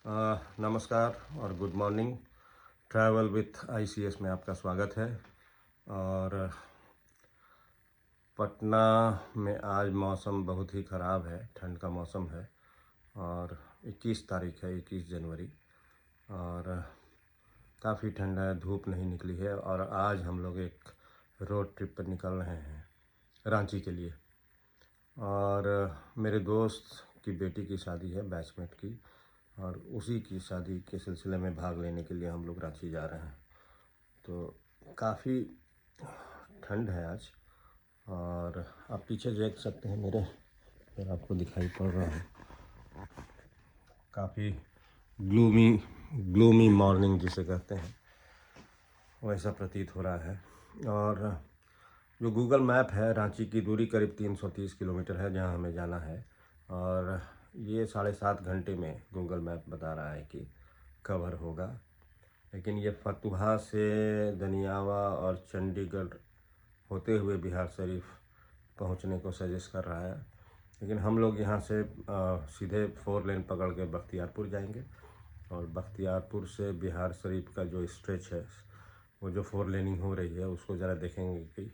नमस्कार और good morning. Travel with ICS में आपका स्वागत है। और पटना में आज मौसम बहुत ही ख़राब है, ठंड का मौसम है। और 21 तारीख है, 21 जनवरी, और काफ़ी ठंड है, धूप नहीं निकली है। और आज हम लोग एक रोड ट्रिप पर निकल रहे हैं रांची के लिए। और मेरे दोस्त की बेटी की शादी है, बैचमेट की, और उसी की शादी के सिलसिले में भाग लेने के लिए हम लोग रांची जा रहे हैं। तो काफ़ी ठंड है आज। और आप पीछे देख सकते हैं मेरे, अगर आपको दिखाई पड़ रहा है, काफ़ी ग्लूमी मॉर्निंग जिसे कहते हैं वैसा प्रतीत हो रहा है। और जो गूगल मैप है, रांची की दूरी करीब 330 किलोमीटर है जहां हमें जाना है। और ये 7.5 घंटे में गूगल मैप बता रहा है कि कवर होगा। लेकिन ये फतुहा से दनियावा और चंडीगढ़ होते हुए बिहार शरीफ पहुंचने को सजेस्ट कर रहा है। लेकिन हम लोग यहाँ से सीधे 4 लेन पकड़ के बख्तियारपुर जाएंगे। और बख्तियारपुर से बिहार शरीफ का जो स्ट्रेच है, वो जो 4 लेनिंग हो रही है, उसको ज़रा देखेंगे कि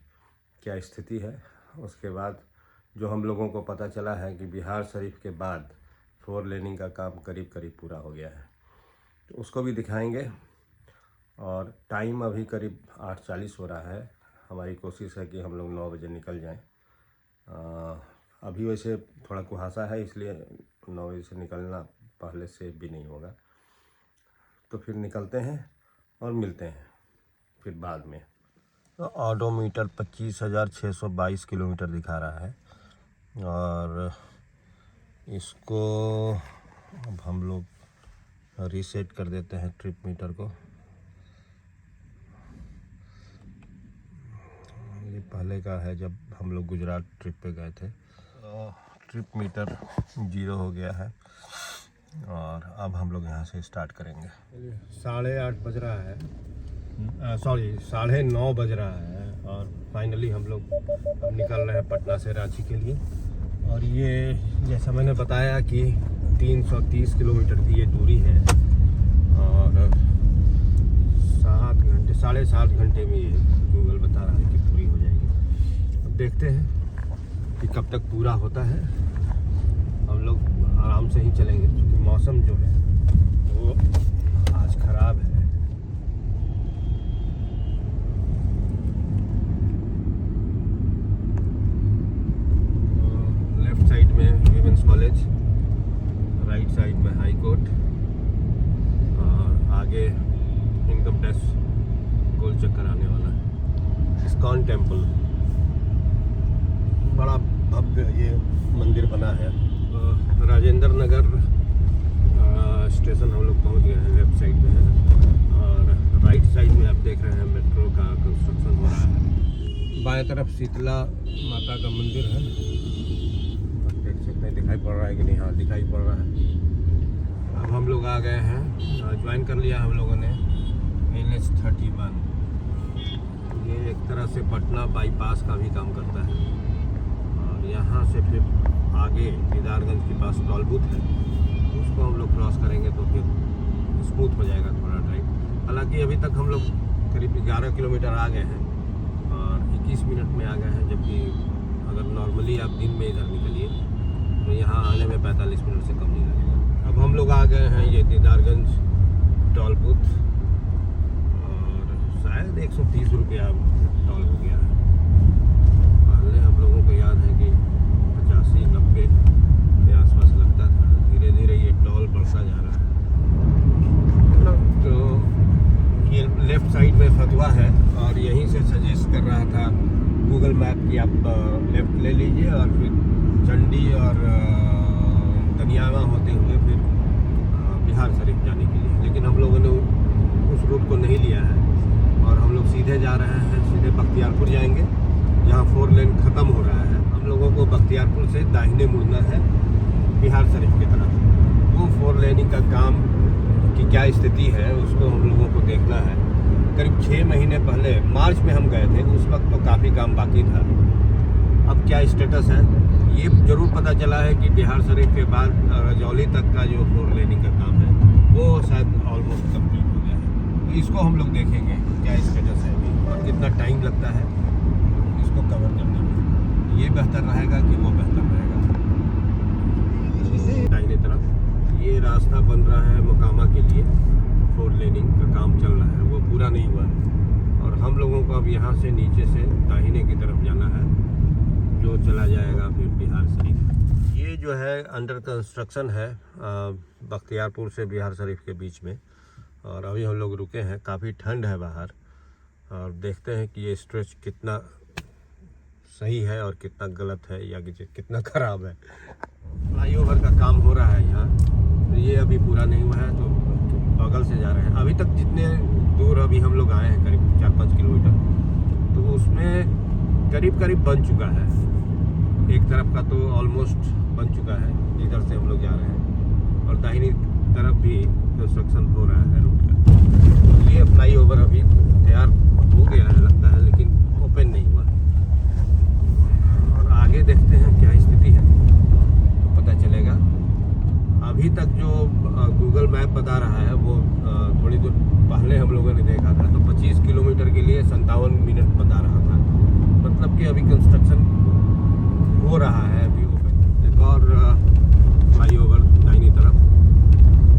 क्या स्थिति है। उसके बाद जो हम लोगों को पता चला है कि बिहार शरीफ के बाद 4 लेनिंग का काम करीब पूरा हो गया है, तो उसको भी दिखाएंगे। और टाइम अभी करीब 8:40 हो रहा है। हमारी कोशिश है कि हम लोग 9 बजे निकल जाएं। अभी वैसे थोड़ा कुहासा है, इसलिए 9 बजे से निकलना पहले से भी नहीं होगा। तो फिर निकलते हैं और मिलते हैं फिर बाद में। तो ऑडोमीटर 25,622 किलोमीटर दिखा रहा है। और इसको अब हम लोग रीसेट कर देते हैं ट्रिप मीटर को। ये पहले का है जब हम लोग गुजरात ट्रिप पे गए थे। ट्रिप मीटर 0 हो गया है। और अब हम लोग यहाँ से स्टार्ट करेंगे। 8:30 बज रहा है, सॉरी 9:30 बज रहा है। और फाइनली हम लोग अब निकल रहे हैं पटना से रांची के लिए। और ये जैसा मैंने बताया कि 330 किलोमीटर की ये दूरी है। और 7.5 घंटे में ये गूगल बता रहा है कि पूरी हो जाएगी। अब देखते हैं कि कब तक पूरा होता है। हम लोग आराम से ही चलेंगे क्योंकि मौसम जो है वो आज ख़राब है। लेफ्ट साइड में विमेंस कॉलेज, राइट साइड में हाई कोर्ट, और आगे इनकम टैक्स गोल चक्कर आने वाला है। इस्कॉन टेम्पल, बड़ा भव्य ये मंदिर बना है। राजेंद्र नगर स्टेशन हम लोग पहुंच गए हैं, लेफ्ट साइड में है। और राइट साइड में आप देख रहे हैं मेट्रो का कंस्ट्रक्शन हो रहा है। बाएं तरफ शीतला माता का मंदिर है। आप देख सकते हैं, दिखाई पड़ रहा है कि नहीं? हाँ, दिखाई पड़ रहा है। अब हम लोग आ गए हैं, ज्वाइन कर लिया हम लोगों ने NH31। ये एक तरह से पटना बाईपास का भी काम करता है। और यहाँ से फिर आगे दीदारगंज के पास टोल बूथ है, उसको हम लोग क्रॉस करेंगे तो फिर स्मूथ हो जाएगा थोड़ा ड्राइव। हालांकि अभी तक हम लोग करीब 11 किलोमीटर आ गए हैं और 21 मिनट में आ गए हैं। जबकि अगर नॉर्मली आप दिन में इधर निकलिए तो यहाँ आने में 45 मिनट से कम नहीं लगेगा। अब हम लोग आ गए हैं ये दीदारगंज टोल बूथ। और शायद 130 रुपया टोल हो गया है। पहले हम लोगों को याद है कि 85-90 के आसपास लगता था। धीरे धीरे ये टोल बढ़ता जा रहा है। तो ये लेफ़्ट साइड में फतुहा है और यहीं से सजेस्ट कर रहा था गूगल मैप कि आप लेफ़्ट ले लीजिए और फिर चंडी और दनियावा होते हुए फिर बिहार शरीफ जाने के लिए। लेकिन हम लोगों ने उस रूट को नहीं लिया है और हम लोग सीधे जा रहे हैं, सीधे बख्तियारपुर जाएंगे जहाँ 4 लेन ख़त्म हो रहा है। हम लोगों को बख्तियारपुर से दाहिने मुड़ना है बिहार शरीफ की तरफ। वो 4 लेनिंग का काम की क्या स्थिति है उसको हम लोगों को देखना है। करीब 6 महीने पहले मार्च में हम गए थे, उस वक्त तो काफ़ी काम बाकी था। अब क्या स्टेटस है ये ज़रूर पता चला है कि बिहार शरीफ के बाद रजौली तक का जो 4 लेनिंग का काम है इसको हम लोग देखेंगे क्या स्टेटस है अभी और कितना टाइम लगता है इसको कवर करने में। ये बेहतर रहेगा कि वो बेहतर रहेगा। दाहिने तरफ ये रास्ता बन रहा है मोकामा के लिए, 4 लेनिंग का काम चल रहा है, वो पूरा नहीं हुआ है। और हम लोगों को अब यहाँ से नीचे से दाहिने की तरफ जाना है, जो चला जाएगा फिर बिहार शरीफ। ये जो है अंडर कंस्ट्रक्शन है बख्तियारपुर से बिहार शरीफ के बीच में। और अभी हम लोग रुके हैं, काफ़ी ठंड है बाहर, और देखते हैं कि ये स्ट्रेच कितना सही है और कितना गलत है या कितना ख़राब है। फ्लाईओवर का काम हो रहा है यहाँ, तो ये अभी पूरा नहीं हुआ है, तो बगल से जा रहे हैं। अभी तक जितने दूर अभी हम लोग आए हैं करीब 4-5 किलोमीटर, तो उसमें करीब बन चुका है। एक तरफ का तो ऑलमोस्ट बन चुका है, इधर से हम लोग जा रहे हैं, और दाहिनी तरफ भी कंस्ट्रक्शन हो रहा है रोड का। ये फ्लाईओवर अभी तैयार हो गया है लगता है, लेकिन ओपन नहीं हुआ। और आगे देखते हैं क्या स्थिति है तो पता चलेगा। अभी तक जो गूगल मैप बता रहा है वो थोड़ी देर पहले हम लोगों ने देखा था, तो 25 किलोमीटर के लिए 57 मिनट बता रहा था। मतलब कि अभी कंस्ट्रक्शन हो रहा है अभी ओपन। एक और फ्लाईओवर दाहिनी तरफ,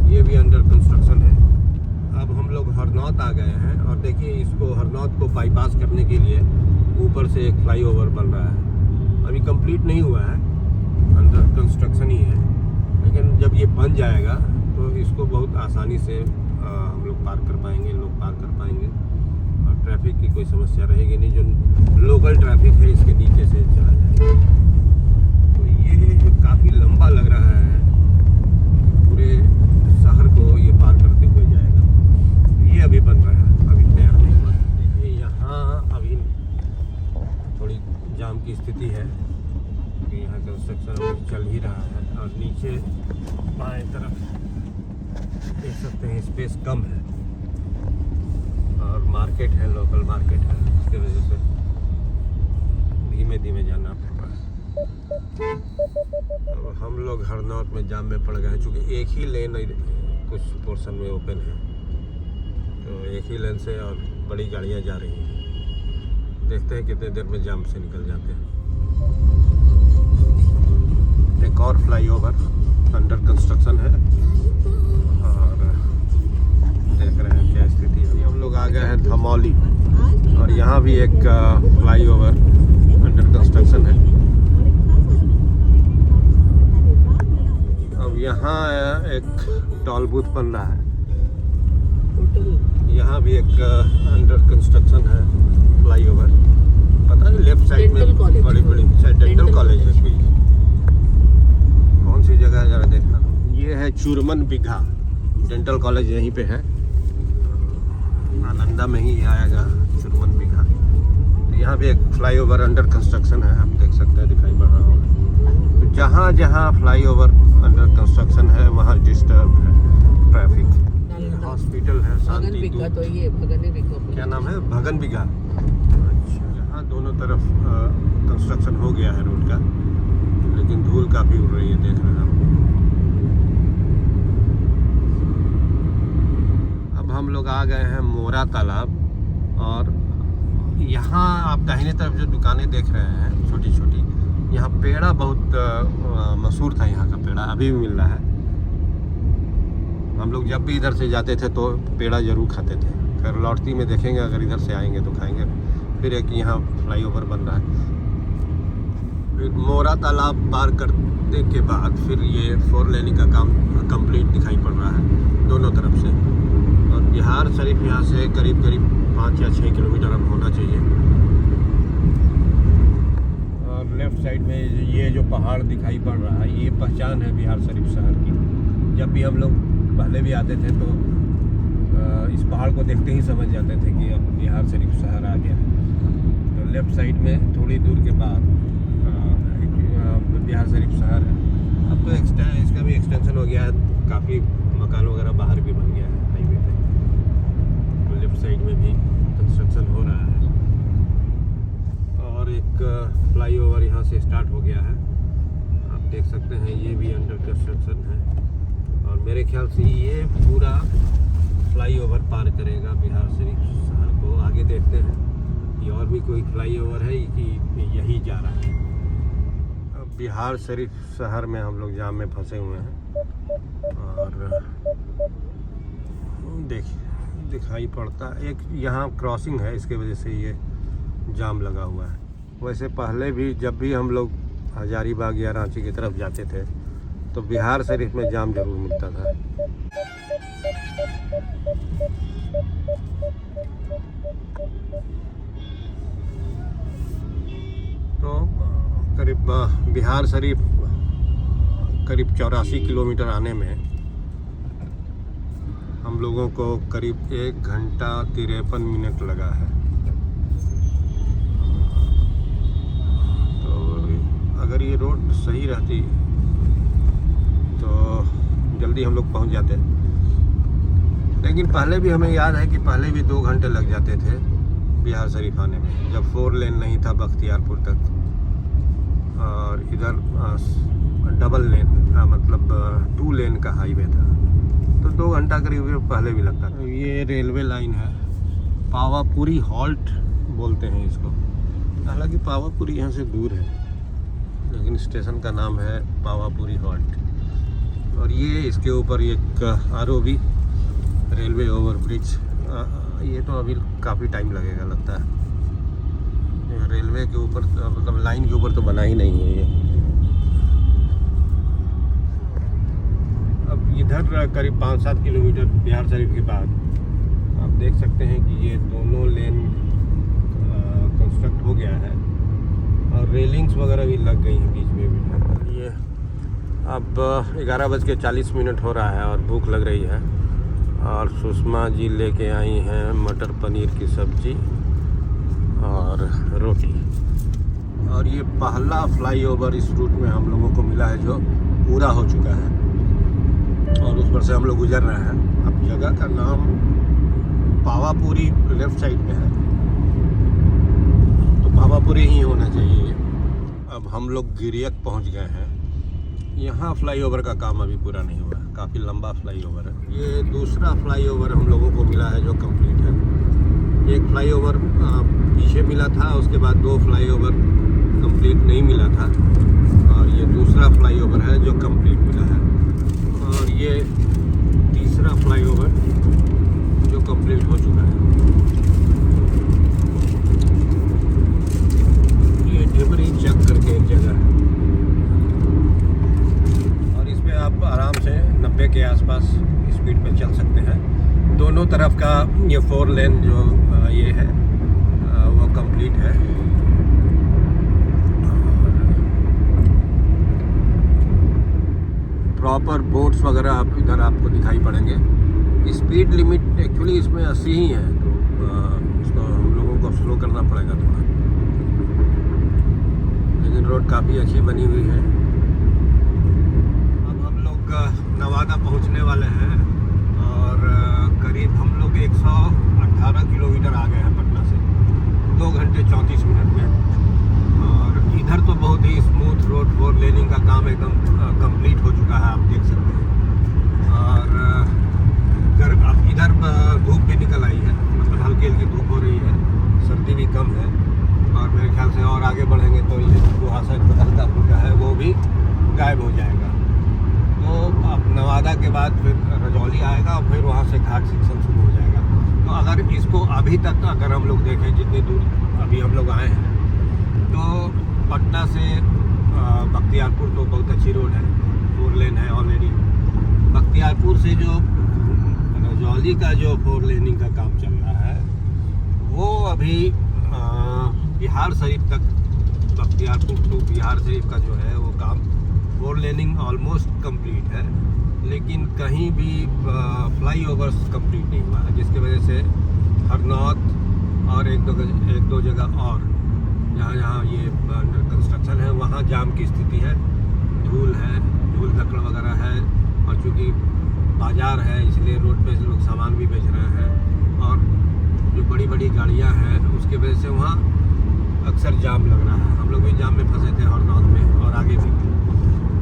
ये भी अंडर कंस्ट्रक्शन है। अब हम लोग हरनौत आ गए हैं, और देखिए इसको हरनौत को बाईपास करने के लिए ऊपर से एक फ्लाईओवर बन रहा है। अभी कंप्लीट नहीं हुआ है, अंडर कंस्ट्रक्शन ही है, लेकिन जब ये बन जाएगा तो इसको बहुत आसानी से हम लोग पार कर पाएंगे, लोग पार कर पाएंगे, और ट्रैफिक की कोई समस्या रहेगी नहीं। जो लोकल ट्रैफिक है इसके नीचे से चला जाएगा। तो ये काफ़ी लंबा लग रहा है, पूरे शहर को ये पार करते हुए जाएगा। ये अभी बन रहा है, अभी तैयार नहीं हुआ। देखिए यहाँ अभी थोड़ी जाम की स्थिति है, क्योंकि यहाँ कंस्ट्रक्शन अभी चल ही रहा है। और नीचे बाएं तरफ देख सकते हैं स्पेस कम है, और मार्केट है, लोकल मार्केट है, इसके वजह से धीमे धीमे जाना पड़ रहा है। अब हम लोग हरनौत में जाम में पड़ गए हैं, चूँकि एक ही लेन कुछ पोर्शन में ओपन है, तो एक ही लेन से और बड़ी गाड़ियाँ जा रही हैं। देखते हैं कितने देर में जाम से निकल जाते हैं। एक और फ्लाईओवर अंडर कंस्ट्रक्शन है, और देख रहे हैं क्या स्थिति है। हम लोग आ गए हैं धमौली, और यहाँ भी एक फ्लाईओवर अंडर कंस्ट्रक्शन है। अब यहाँ एक टोल बूथ बन रहा है, यहाँ भी एक अंडर कंस्ट्रक्शन है फ्लाईओवर। पता नहीं लेफ्ट साइड में बड़ी शायद डेंटल कॉलेज है कोई, कौन सी जगह है जरा देखना। ये है चूरमन बिघा, डेंटल कॉलेज यहीं पे है, नालंदा में ही आएगा चूरमन बिघा। तो यहाँ भी एक फ्लाईओवर अंडर कंस्ट्रक्शन है, आप देख सकते हैं, दिखाई पड़ रहा होगा। तो जहाँ जहाँ फ्लाईओवर अंडर कंस्ट्रक्शन है वहाँ डिस्टर्ब है ट्रैफिक। हॉस्पिटल है शांति दूत, तो ये भगन बिघा, क्या नाम है, भगन बिघा। अच्छा, यहाँ दोनों तरफ कंस्ट्रक्शन हो गया है रोड का, लेकिन धूल काफ़ी उड़ रही है, देख रहे हैं आप। अब हम लोग आ गए हैं मोरा तालाब, और यहाँ आप दाहिने तरफ जो दुकानें देख रहे हैं छोटी छोटी, यहाँ पेड़ा बहुत मशहूर था। यहाँ का पेड़ा अभी भी मिल रहा है। हम लोग जब भी इधर से जाते थे तो पेड़ा ज़रूर खाते थे, फिर लौटती में देखेंगे, अगर इधर से आएंगे तो खाएंगे। फिर एक यहाँ फ्लाईओवर बन रहा है। फिर मोरा तालाब पार करने के बाद फिर ये 4 लेनिंग का काम कंप्लीट दिखाई पड़ रहा है दोनों तरफ से। और बिहार शरीफ यहाँ से करीब 5 या 6 किलोमीटर अब होना चाहिए। और लेफ़्ट साइड में ये जो पहाड़ दिखाई पड़ रहा है, ये पहचान है बिहार शरीफ शहर की। जब भी हम लोग पहले भी आते थे तो इस पहाड़ को देखते ही समझ जाते थे कि अब बिहार शरीफ शहर आ गया है। तो लेफ़्ट साइड में थोड़ी दूर के बाद बिहार शरीफ शहर है। अब तो इसका भी एक्सटेंशन हो गया है, काफ़ी मकान वगैरह बाहर भी बन गया है हाईवे पे। तो लेफ़्ट साइड में भी कंस्ट्रक्शन हो रहा है, और एक फ्लाईओवर यहाँ से स्टार्ट हो गया है, आप देख सकते हैं। ये भी अंडर कंस्ट्रक्शन है, और मेरे ख्याल से ये पूरा फ्लाई फ्लाईओवर पार करेगा बिहार शरीफ शहर को। आगे देखते हैं कि और भी कोई फ्लाईओवर है कि यही जा रहा है। अब बिहार शरीफ शहर में हम लोग जाम में फंसे हुए हैं और दिखाई पड़ता एक यहाँ क्रॉसिंग है, इसके वजह से ये जाम लगा हुआ है। वैसे पहले भी जब भी हम लोग हजारीबाग या रांची की तरफ जाते थे तो बिहार शरीफ में जाम जरूर मिलता था। तो करीब बिहार शरीफ करीब 84 किलोमीटर आने में हम लोगों को करीब 1 घंटा 53 मिनट लगा है। तो अगर ये रोड सही रहती तो जल्दी हम लोग पहुंच जाते, लेकिन पहले भी हमें याद है कि पहले भी 2 घंटे लग जाते थे बिहार शरीफ आने में, जब 4 लेन नहीं था बख्तियारपुर तक और इधर डबल लेन मतलब 2 लेन का हाईवे था, तो 2 घंटा करीब पहले भी लगता था। ये रेलवे लाइन है, पावापुरी हॉल्ट बोलते हैं इसको। हालांकि पावापुरी यहाँ से दूर है, लेकिन स्टेशन का नाम है पावापुरी हॉल्ट। और ये इसके ऊपर एक आरओबी रेलवे ओवरब्रिज, ये तो अभी काफ़ी टाइम लगेगा लगता है। रेलवे के ऊपर मतलब लाइन के ऊपर तो बना ही नहीं है ये। अब इधर करीब 5-7 किलोमीटर बिहार शरीफ के बाद आप देख सकते हैं कि ये दोनों लेन कंस्ट्रक्ट हो गया है और रेलिंग्स वगैरह भी लग गई हैं बीच में भी। ये अब 11:40 हो रहा है और भूख लग रही है और सुषमा जी लेके आई हैं मटर पनीर की सब्जी और रोटी। और ये पहला फ्लाईओवर इस रूट में हम लोगों को मिला है जो पूरा हो चुका है और उस पर से हम लोग गुजर रहे हैं। अब जगह का नाम पावापुरी लेफ्ट साइड में है, तो पावापुरी ही होना चाहिए। अब हम लोग गिरियक पहुंच गए हैं। यहाँ फ्लाईओवर का काम अभी पूरा नहीं हुआ है, काफ़ी लंबा फ्लाईओवर है। ये दूसरा फ्लाईओवर हम लोगों को मिला है जो कंप्लीट है। एक फ्लाईओवर पीछे मिला था, उसके बाद 2 फ्लाईओवर कंप्लीट नहीं मिला था और ये दूसरा फ्लाईओवर है जो कंप्लीट मिला है। और ये तीसरा फ्लाईओवर जो कंप्लीट हो चुका है। ये ढिबरी चक करके एक जगह है और इसमें आप आराम से 90 के आसपास स्पीड पे चल सकते हैं। दोनों तरफ का ये 4 लेन जो ये है वो कंप्लीट है। प्रॉपर बोर्ड्स वगैरह आप इधर आपको दिखाई पड़ेंगे। स्पीड लिमिट एक्चुअली इसमें 80 ही है, तो इसको हम लोगों को स्लो करना पड़ेगा थोड़ा, लेकिन रोड काफ़ी अच्छी बनी हुई है। अब हम लोग नवादा पहुंचने वाले हैं और करीब हम लोग 118 किलोमीटर आ गए हैं पटना से 2 घंटे 34 मिनट में। और इधर तो बहुत ही स्मूथ रोड, 4 लेनिंग का काम एकदम कंप्लीट हो चुका है, आप देख सकते हैं। और अब इधर धूप भी निकल आई है, मतलब हल्की हल्की धूप हो रही है, सर्दी भी कम है। और मेरे ख्याल से और आगे बढ़ेंगे तो ये कुहासा हल्का फुल्का है वो भी गायब हो जाएगा। तो अब नवादा के बाद फिर रजौली आएगा और फिर वहाँ से घाट सेक्शन शुरू हो जाएगा। तो अगर इसको अभी तक अगर हम लोग देखें जितनी दूर अभी हम लोग आए हैं, तो पटना से बख्तियारपुर तो बहुत अच्छी रोड है, 4 लेन है ऑलरेडी। बख्तियारपुर से जो रजौली का जो 4 लेनिंग का काम चल रहा है वो अभी बिहार शरीफ तक, बख्तियारपुर टू बिहार शरीफ का जो है वो काम 4 लेनिंग ऑलमोस्ट कंप्लीट है, लेकिन कहीं भी फ्लाईओवर्स कंप्लीट नहीं हुआ है, जिसकी वजह से हरनौत और एक दो जगह और जहाँ ये अंडर कंस्ट्रक्शन है वहाँ जाम की स्थिति है। धूल लकड़ वगैरह है और चूँकि बाज़ार है इसलिए रोड पे लोग सामान भी बेच रहे हैं और जो बड़ी बड़ी गाड़ियाँ हैं उसकी वजह से वहाँ अक्सर जाम लग रहा है। हम लोग भी जाम में फंसे थे हरनौत में और आगे भी।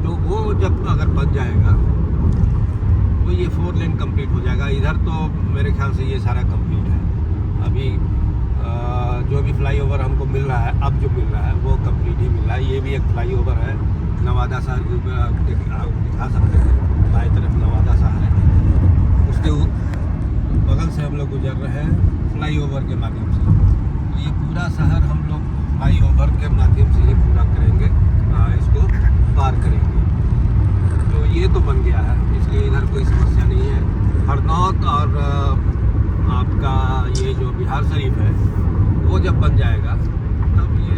तो वो जब अगर बन जाएगा तो ये 4 लेन कंप्लीट हो जाएगा। इधर इधर तो मेरे ख्याल से ये सारा कंप्लीट है। अभी जो भी फ्लाईओवर हमको मिल रहा है, अब जो मिल रहा है वो कंप्लीट ही मिल रहा है। ये भी एक फ्लाईओवर है, नवादा शहर दिखा सकते हैं, बाएं तरफ नवादा शहर है, उसके बगल से हम लोग गुजर रहे हैं फ्लाईओवर के माध्यम से। तो ये पूरा शहर हम लोग फ्लाईओवर के माध्यम से ही पूरा करेंगे, इसको पार करेंगे। तो ये तो बन गया है, इसलिए इधर कोई समस्या नहीं है। हरनौत और आपका ये जो बिहार शरीफ है वो जब बन जाएगा तब ये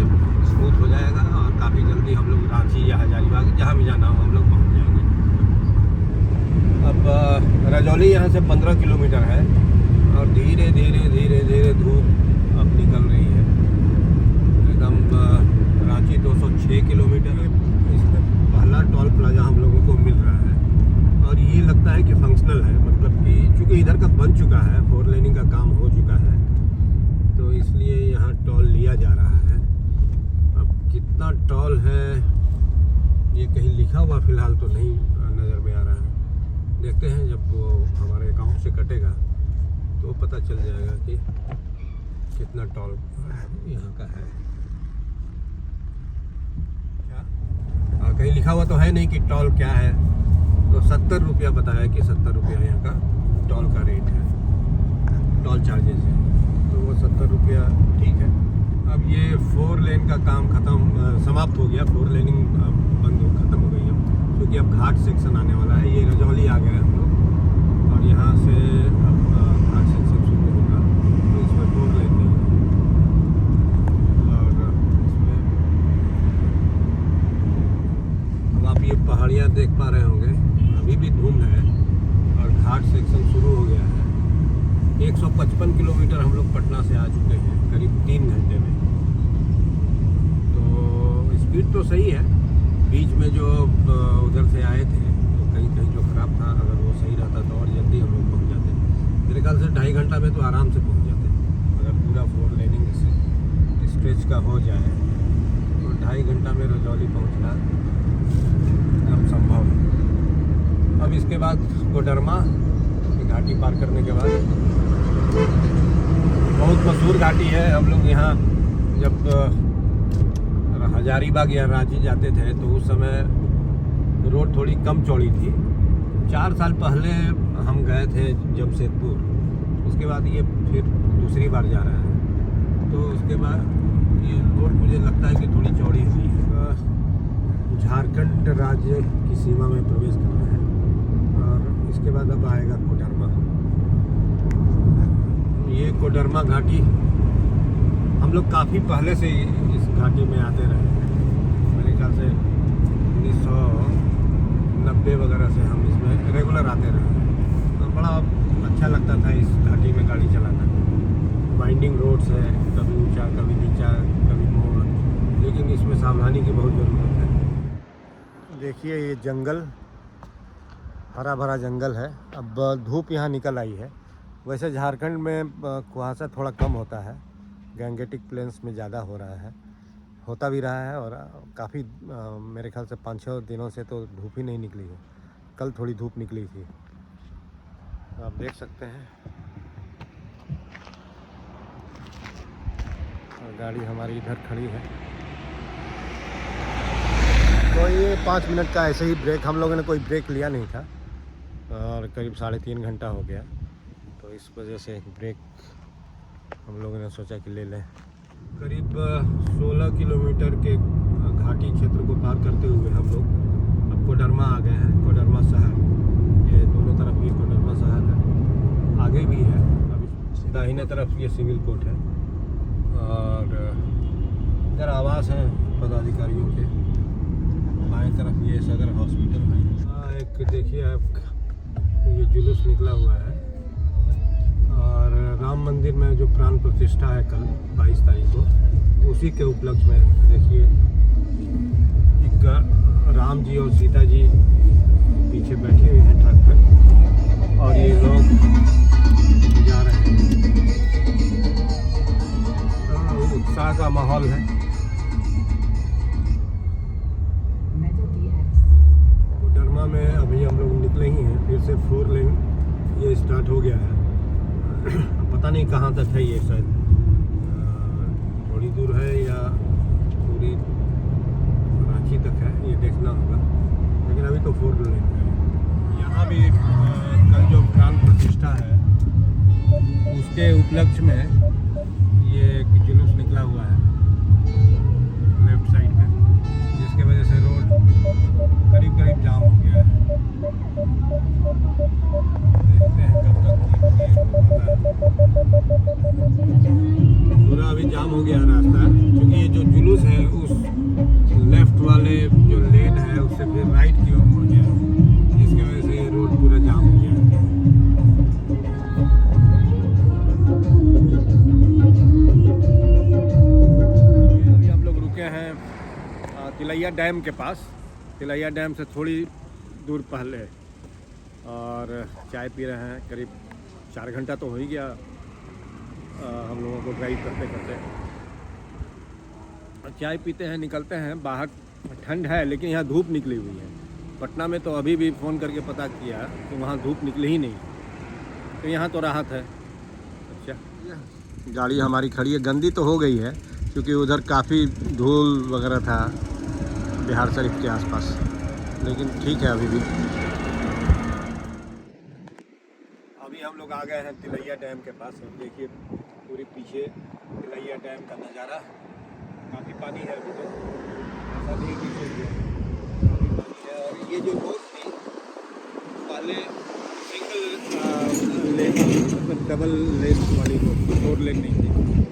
स्मूथ हो जाएगा और काफ़ी जल्दी हम लोग रांची या हजारीबाग जहाँ भी जाना हो हम लोग पहुँच जाएंगे। अब रजौली यहाँ से 15 किलोमीटर है और धीरे धीरे धीरे धीरे धूप अब निकल रही है एकदम। रांची 206 किलोमीटर है। इसमें पहला टोल प्लाजा हम लोगों को मिल रहा है और ये लगता है कि फंक्शनल है, मतलब कि चूँकि इधर का बन चुका है, 4 लेनिंग का काम हो चुका है, तो इसलिए यहाँ टोल लिया जा रहा है। अब कितना टोल है ये कहीं लिखा हुआ फ़िलहाल तो नहीं नज़र में आ रहा है। देखते हैं जब वो हमारे अकाउंट से कटेगा तो पता चल जाएगा कि कितना टोल यहाँ का है। क्या कहीं लिखा हुआ तो है नहीं कि टोल क्या है। तो 70 रुपया बताया कि 70 रुपया यहाँ का टोल का रेट है, टोल चार्जेस है, तो वो 70 रुपया ठीक है। अब ये 4 लेन का काम समाप्त हो गया, 4 लेनिंग ख़त्म हो गई है, क्योंकि अब घाट सेक्शन आने वाला है। ये रजौली आ गए हम लोग और यहाँ से अब घाट सेक्शन शुरू होगा, तो इसमें 4 लेन नहीं है। और इसमें अब आप ये पहाड़ियाँ देख पा रहे होंगे, अभी भी धुंध है और घाट सेक्शन शुरू हो गया है। 155 किलोमीटर हम लोग पटना से आ चुके हैं करीब 3 घंटे में। तो स्पीड तो सही है, बीच में जो उधर से आए थे तो कहीं कहीं जो ख़राब था, अगर वो सही रहता तो और जल्दी हम लोग पहुँच जाते। मेरे ख्याल से 2.5 घंटा में तो आराम से पहुँच जाते। अगर पूरा 4 लेनिंग स्ट्रेच का हो जाए तो 2.5 घंटा में रजौली पहुँचना एकदम संभव है। अब इसके बाद कोडरमा घाटी पार करने के बाद, बहुत मशहूर घाटी है। हम लोग यहाँ जब हजारीबाग या रांची जाते थे तो उस समय रोड थोड़ी कम चौड़ी थी। 4 साल पहले हम गए थे जमशेदपुर, उसके बाद ये फिर दूसरी बार जा रहा है। तो उसके बाद ये रोड मुझे लगता है कि थोड़ी चौड़ी हुई है। झारखंड राज्य की सीमा में प्रवेश करना है और इसके बाद अब आएगा कोडरमा। ये कोडरमा घाटी हम लोग काफ़ी पहले से इस घाटी में आते रहे, मेरे ख्याल से 1990 वगैरह से हम इसमें रेगुलर आते रहे। तो बड़ा अच्छा लगता था इस घाटी में गाड़ी चलाना। वाइंडिंग रोड्स है, कभी ऊंचा कभी नीचा कभी मोड़, लेकिन इसमें सावधानी की बहुत ज़रूरत है। देखिए ये जंगल, हरा भरा जंगल है। अब धूप यहाँ निकल आई है। वैसे झारखंड में कुहासा थोड़ा कम होता है, गैंगेटिक प्लेन्स में ज़्यादा हो रहा है, होता भी रहा है। और काफ़ी मेरे ख्याल से 5-6 दिनों से तो धूप ही नहीं निकली है। कल थोड़ी धूप निकली थी, आप देख सकते हैं। और गाड़ी हमारी इधर खड़ी है। तो ये 5 मिनट का ऐसे ही ब्रेक, हम लोगों ने कोई ब्रेक लिया नहीं था और करीब 3.5 घंटा हो गया, तो इस वजह से एक ब्रेक हम लोगों ने सोचा कि ले लें। करीब 16 किलोमीटर के घाटी क्षेत्र को पार करते हुए हम लोग अब कोडरमा आ गए हैं। कोडरमा शहर, ये दोनों तरफ ये कोडरमा शहर है, आगे भी है। अभी दाहिने तरफ ये सिविल कोर्ट है और इधर आवास हैं पदाधिकारियों के। बाएं तरफ ये सदर हॉस्पिटल है। एक देखिए आप, ये जुलूस निकला हुआ है और राम मंदिर में जो प्राण प्रतिष्ठा है कल 22 तारीख को, उसी के उपलक्ष्य में देखिए एक राम जी और सीता जी पीछे बैठे हुए हैं ट्रक पर और ये लोग जा रहे हैं। उत्साह का माहौल है। कोडरमा में अभी हम लोग निकले ही हैं, फिर से 4 लेन ये स्टार्ट हो हो गया है। पता नहीं कहाँ तक है ये, शायद थोड़ी दूर है या पूरी रांची तक है, ये देखना होगा। लेकिन अभी तो 4 लेन है। यहाँ भी कल जो प्राण प्रतिष्ठा है उसके उपलक्ष्य में ये एक जुलूस निकला हुआ है लेफ्ट साइड में, जिसके वजह से रोड करीब जाम हो गया है। देखते हैं कब तक ये होता है। पूरा अभी जाम हो गया रास्ता, क्योंकि ये जो जुलूस है उस लेफ्ट वाले जो लेन है उससे फिर राइट की ओर मुड़ गया, जिसकी वजह से ये रोड पूरा जाम हो गया है। अभी हम लोग रुके हैं तिलैया डैम के पास। तिलैया डैम से थोड़ी दूर पहले, और चाय पी रहे हैं। करीब 4 घंटा तो हो ही गया हम लोगों को ड्राइव करते करते। चाय पीते हैं, निकलते हैं बाहर। ठंड है लेकिन यहाँ धूप निकली हुई है। पटना में तो अभी भी फ़ोन करके पता किया कि वहाँ धूप निकली ही नहीं, तो यहाँ तो राहत है। अच्छा, गाड़ी हमारी खड़ी है, गंदी तो हो गई है क्योंकि उधर काफ़ी धूल वगैरह था बिहार शरीफ के आसपास, लेकिन ठीक है। अभी हम लोग आ गए हैं तिलैया डैम के पास। अब देखिए पूरी पीछे तिलैया डैम का नज़ारा। काफ़ी पानी है अभी तो, ऐसा नहीं कि कोई काफ़ी पानी है। और ये जो रोड थी पहले सिंगल लेन, मतलब डबल लेन वाली रोड, 4 लेन नहीं थी।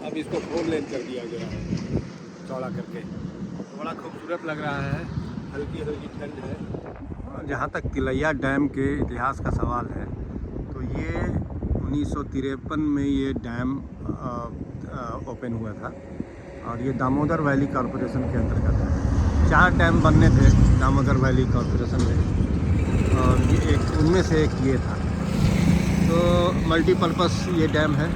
अब इसको 4 लेन कर दिया गया है चौड़ा करके। बड़ा खूबसूरत लग रहा है, हल्की हल्की ठंड है। जहाँ तक तिलैया डैम के इतिहास का सवाल है तो ये 1953 में ये डैम ओपन हुआ था, और ये दामोदर वैली कॉरपोरेशन के अंतर्गत है। 4 डैम बनने थे दामोदर वैली कॉरपोरेशन में, और ये एक उनमें से एक ये था। तो मल्टीपर्पस ये डैम है।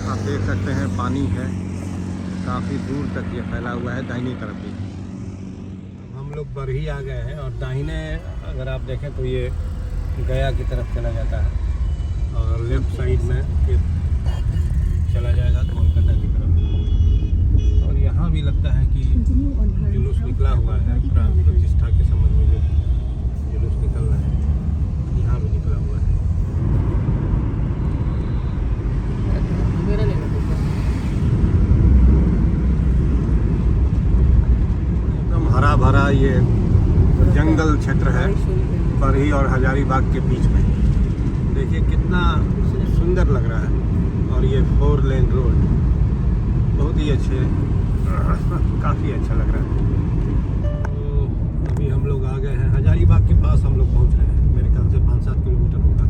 आप देख सकते हैं पानी है, काफ़ी दूर तक ये फैला हुआ है दाहिनी तरफ भी। हम लोग बरही आ गए हैं, और दाहिने अगर आप देखें तो ये गया की तरफ चला जाता है, और लेफ्ट साइड में फिर चला जाएगा कोलकाता की तरफ। और यहाँ भी लगता है कि जुलूस निकला हुआ है प्राण प्रतिष्ठा के संबंध में। जो जुलूस निकल रहा है यहाँ भी निकला हुआ है। एकदम हरा भरा ये जंगल क्षेत्र है बरही और हजारीबाग के बीच में। देखिए कितना सुंदर लग रहा है। और ये 4 लेन रोड बहुत ही अच्छे, काफ़ी अच्छा लग रहा है। तो अभी हम लोग आ गए हैं हजारीबाग के पास। हम लोग पहुंच रहे हैं, मेरे ख्याल से 5-7 किलोमीटर होगा।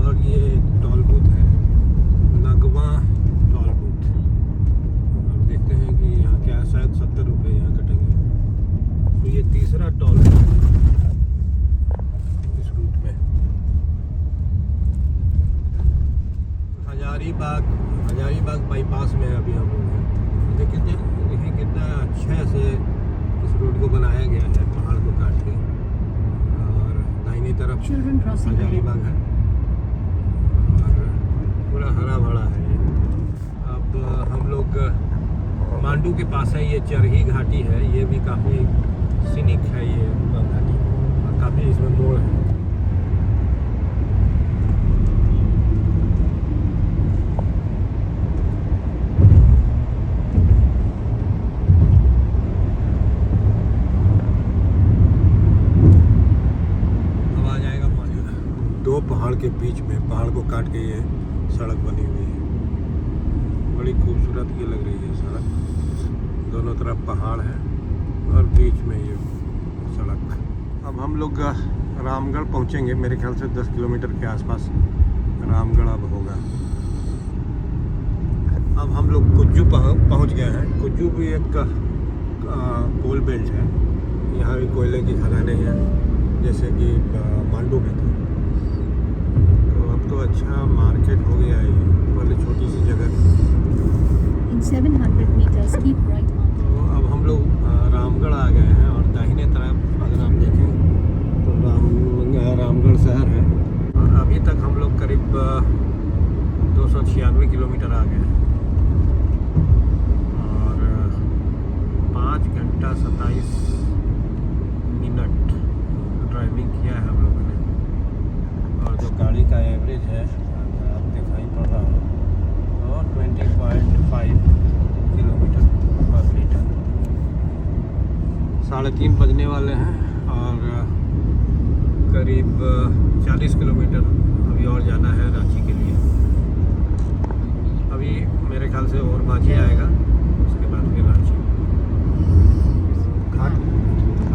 और ये टोल बूथ है, नगवा टोल बूथ। अब देखते हैं कि यहाँ क्या, शायद 70 रुपये यहाँ कटेंगे। तो ये तीसरा टोल बूथ इस रूट में। हजारीबाग बाईपास में अभी हम लोग हैं। देखिए कितना अच्छे से इस रोड को बनाया गया है पहाड़ को काट के। और दाहिनी तरफ हजारीबाग है, और पूरा हरा भरा है। अब हम लोग मांडू के पास है, ये चरही घाटी है। ये भी काफ़ी सीनिक है ये घाटी, और काफ़ी इसमें मोड़ है। पहाड़ के बीच में, पहाड़ को काट के ये सड़क बनी हुई है। बड़ी खूबसूरत ये लग रही है सड़क। दोनों तरफ पहाड़ है और बीच में ये सड़क। अब हम लोग रामगढ़ पहुंचेंगे, मेरे ख्याल से 10 किलोमीटर के आसपास रामगढ़ अब होगा। अब हम लोग कुज्जू पहुंच गए हैं। कुज्जू भी एक कोल बेल्ट है। यहाँ भी कोयले की खदानें हैं, जैसे कि मांडू में थी। तो अच्छा मार्केट हो गया है, पहले छोटी सी जगह थी। तो अब हम लोग रामगढ़ आ गए हैं, और दाहिने तरफ अगर आप देखें तो रामगढ़ शहर है। 96 किलोमीटर आ गए हैं और 5 घंटा 27 मिनट ड्राइविंग किया है हम लोगों ने। और जो गाड़ी का एवरेज है आप दिखाई पड़ रहा हो और 20.5 किलोमीटर पर लीटर। 3:30 बजने वाले हैं और करीब 40 किलोमीटर अभी और जाना है रांची के लिए। अभी मेरे ख्याल से और माझी आएगा, उसके बाद फिर रांची। घाट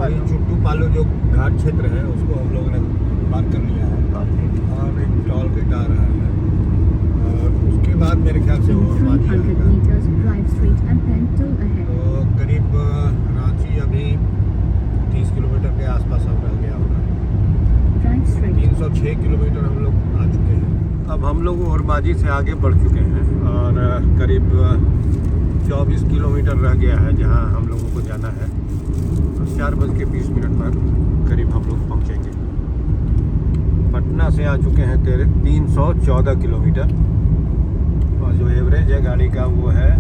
अभी चुट्टू पालो जो घाट क्षेत्र है उसको हम लोगों ने पार कर लिया है और एक टॉल गेट आ रहा है और उसके बाद मेरे ख्याल से और माझी आएगा। तो करीब रांची अभी 30 किलोमीटर के आसपास अब रह गया होगा। 306 किलोमीटर हम लोग आ चुके हैं। अब हम लोग और माझी से आगे बढ़ चुके हैं और करीब 24 किलोमीटर रह गया है जहां हम लोगों को जाना है। तो 4:20 पर करीब हम लोग पहुंचेंगे। पटना से आ चुके हैं 314 किलोमीटर और जो एवरेज है गाड़ी का वो है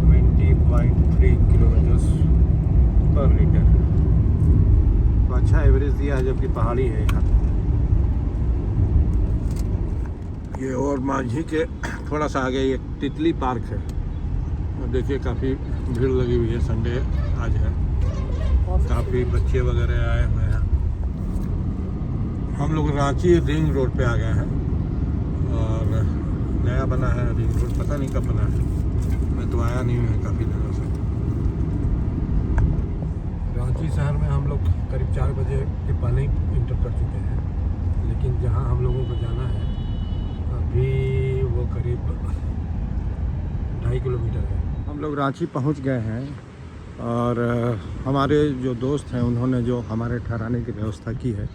20.3 किलोमीटर पर लीटर। तो अच्छा एवरेज दिया है जबकि पहाड़ी है यहाँ। ये और माझी के थोड़ा सा आगे ये तितली पार्क है और देखिए काफ़ी भीड़ लगी हुई है। संडे आज है, काफ़ी बच्चे वगैरह आए हुए हैं। हम लोग रांची रिंग रोड पे आ गए हैं और नया बना है रिंग रोड, पता नहीं कब बना है, मैं तो आया नहीं हूँ काफ़ी दिनों से। रांची शहर में हम लोग करीब 4 बजे के पहले ही इंटर कर चुके हैं, लेकिन जहाँ हम लोगों को जाना है अभी वो करीब 2.5 किलोमीटर है। हम लोग रांची पहुँच गए हैं और हमारे जो दोस्त हैं उन्होंने जो हमारे ठहराने की व्यवस्था की है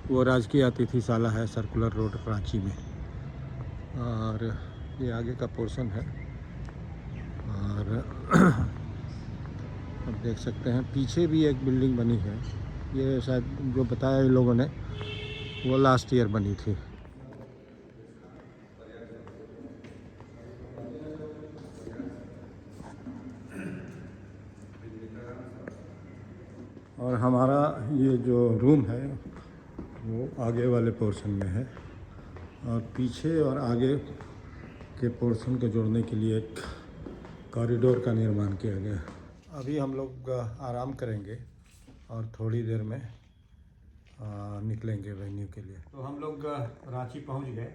वो राजकीय अतिथिशाला है सर्कुलर रोड रांची में। और ये आगे का पोर्शन है और अब देख सकते हैं पीछे भी एक बिल्डिंग बनी है। ये शायद जो बताया इन लोगों ने वो लास्ट ईयर बनी थी। और हमारा ये जो रूम है वो आगे वाले पोर्शन में है और पीछे और आगे के पोर्शन को जोड़ने के लिए एक कॉरिडोर का निर्माण किया गया है। अभी हम लोग आराम करेंगे और थोड़ी देर में निकलेंगे वेन्यू के लिए। तो हम लोग रांची पहुंच गए।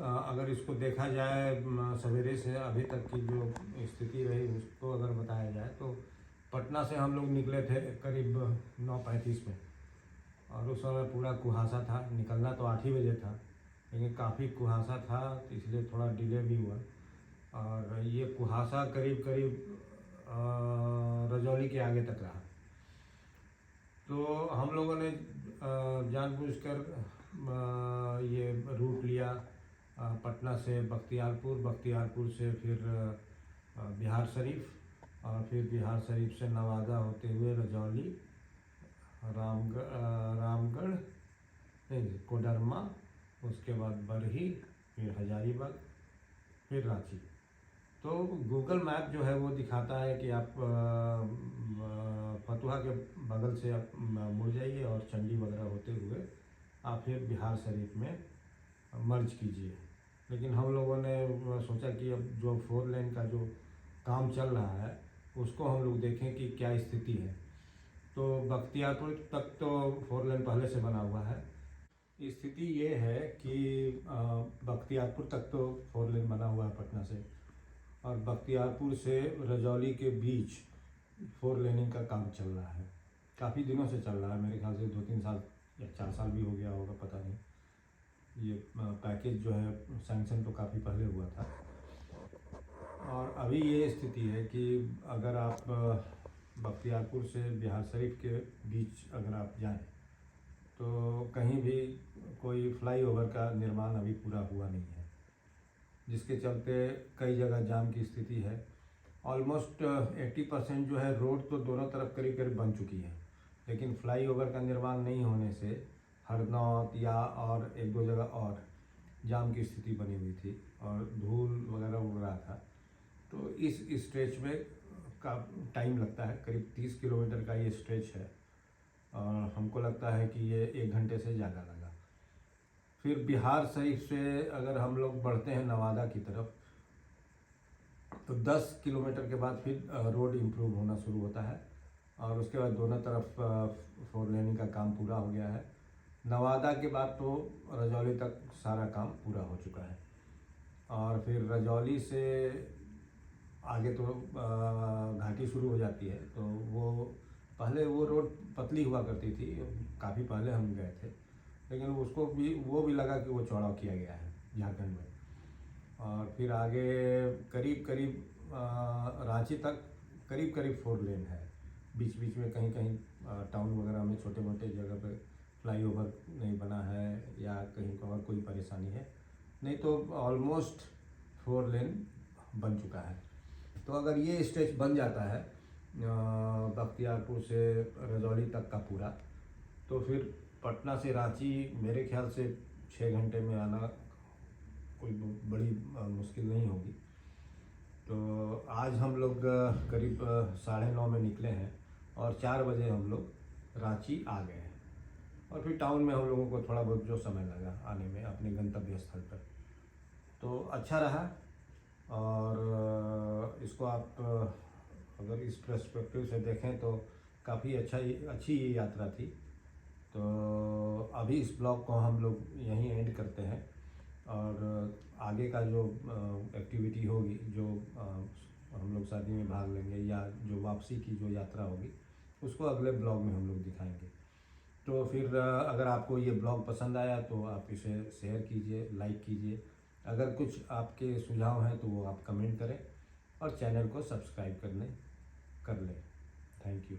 अगर इसको देखा जाए सवेरे से अभी तक की जो स्थिति रही उसको अगर बताया जाए तो पटना से हम लोग निकले थे करीब 9:35 में और उस समय पूरा कुहासा था। निकलना तो 8 ही बजे था लेकिन काफ़ी कुहासा था तो इसलिए थोड़ा डिले भी हुआ। और ये कुहासा करीब रजौली के आगे तक रहा। तो हम लोगों ने जानबूझकर ये रूट लिया पटना से बख्तियारपुर से फिर बिहार शरीफ और फिर बिहार शरीफ से नवादा होते हुए रजौली, रामगढ़, कोडरमा, उसके बाद बरही, फिर हजारीबाग, फिर रांची। तो गूगल मैप जो है वो दिखाता है कि आप फतुहा के बगल से आप मुड़ जाइए और चंडी वगैरह होते हुए आप फिर बिहार शरीफ में मर्ज कीजिए। लेकिन हम लोगों ने सोचा कि अब जो 4 लेन का जो काम चल रहा है उसको हम लोग देखें कि क्या स्थिति है। तो बख्तियारपुर तक तो 4 लेन पहले से बना हुआ है। स्थिति ये है कि बख्तियारपुर तक तो 4 लेन बना हुआ है पटना से और बख्तियारपुर से रजौली के बीच 4 लेनिंग का काम चल रहा है। काफ़ी दिनों से चल रहा है, मेरे ख्याल से 2-3 साल या 4 साल भी हो गया होगा, पता नहीं। ये पैकेज जो है सैंक्शन तो काफ़ी पहले हुआ था। और अभी ये स्थिति है कि अगर आप बख्तियारपुर से बिहार शरीफ के बीच अगर आप जाएं तो कहीं भी कोई फ्लाईओवर का निर्माण अभी पूरा हुआ नहीं है, जिसके चलते कई जगह जाम की स्थिति है। ऑलमोस्ट 80% जो है रोड तो दोनों तरफ करीब बन चुकी है, लेकिन फ्लाईओवर का निर्माण नहीं होने से हरनौत या और 1-2 जगह और जाम की स्थिति बनी हुई थी और धूल वगैरह उड़ रहा था। तो इस स्ट्रेच में का टाइम लगता है, करीब 30 किलोमीटर का ये स्ट्रेच है और हमको लगता है कि ये 1 घंटे से ज़्यादा लगा। फिर बिहार साइड से अगर हम लोग बढ़ते हैं नवादा की तरफ, तो 10 किलोमीटर के बाद फिर रोड इम्प्रूव होना शुरू होता है और उसके बाद दोनों तरफ 4 लेनिंग का काम पूरा हो गया है। नवादा के बाद तो रजौली तक सारा काम पूरा हो चुका है और फिर रजौली से आगे तो घाटी शुरू हो जाती है। तो वो पहले वो रोड पतली हुआ करती थी, काफ़ी पहले हम गए थे, लेकिन उसको भी वो भी लगा कि वो चौड़ा किया गया है झारखंड में। और फिर आगे करीब करीब रांची तक करीब करीब 4 लेन है। बीच बीच में कहीं कहीं टाउन वगैरह में छोटे मोटे जगह पे फ्लाईओवर नहीं बना है या कहीं और कोई परेशानी है, नहीं तो ऑलमोस्ट 4 लेन बन चुका है। तो अगर ये स्ट्रेच बन जाता है बख्तियारपुर से रजौली तक का पूरा, तो फिर पटना से रांची मेरे ख्याल से 6 घंटे में आना कोई बड़ी मुश्किल नहीं होगी। तो आज हम लोग करीब 9:30 में निकले हैं और 4 बजे हम लोग रांची आ गए हैं और फिर टाउन में हम लोगों को थोड़ा बहुत जो समय लगा आने में अपने गंतव्य स्थल पर। तो अच्छा रहा और इसको आप अगर इस पर्सपेक्टिव से देखें तो काफ़ी अच्छी ये यात्रा थी। तो अभी इस ब्लॉग को हम लोग यहीं एंड करते हैं और आगे का जो एक्टिविटी होगी, जो हम लोग शादी में भाग लेंगे या जो वापसी की जो यात्रा होगी, उसको अगले ब्लॉग में हम लोग दिखाएंगे। तो फिर अगर आपको ये ब्लॉग पसंद आया तो आप इसे शेयर कीजिए, लाइक कीजिए। अगर कुछ आपके सुझाव हैं तो वो आप कमेंट करें और चैनल को सब्सक्राइब कर लें। Thank you.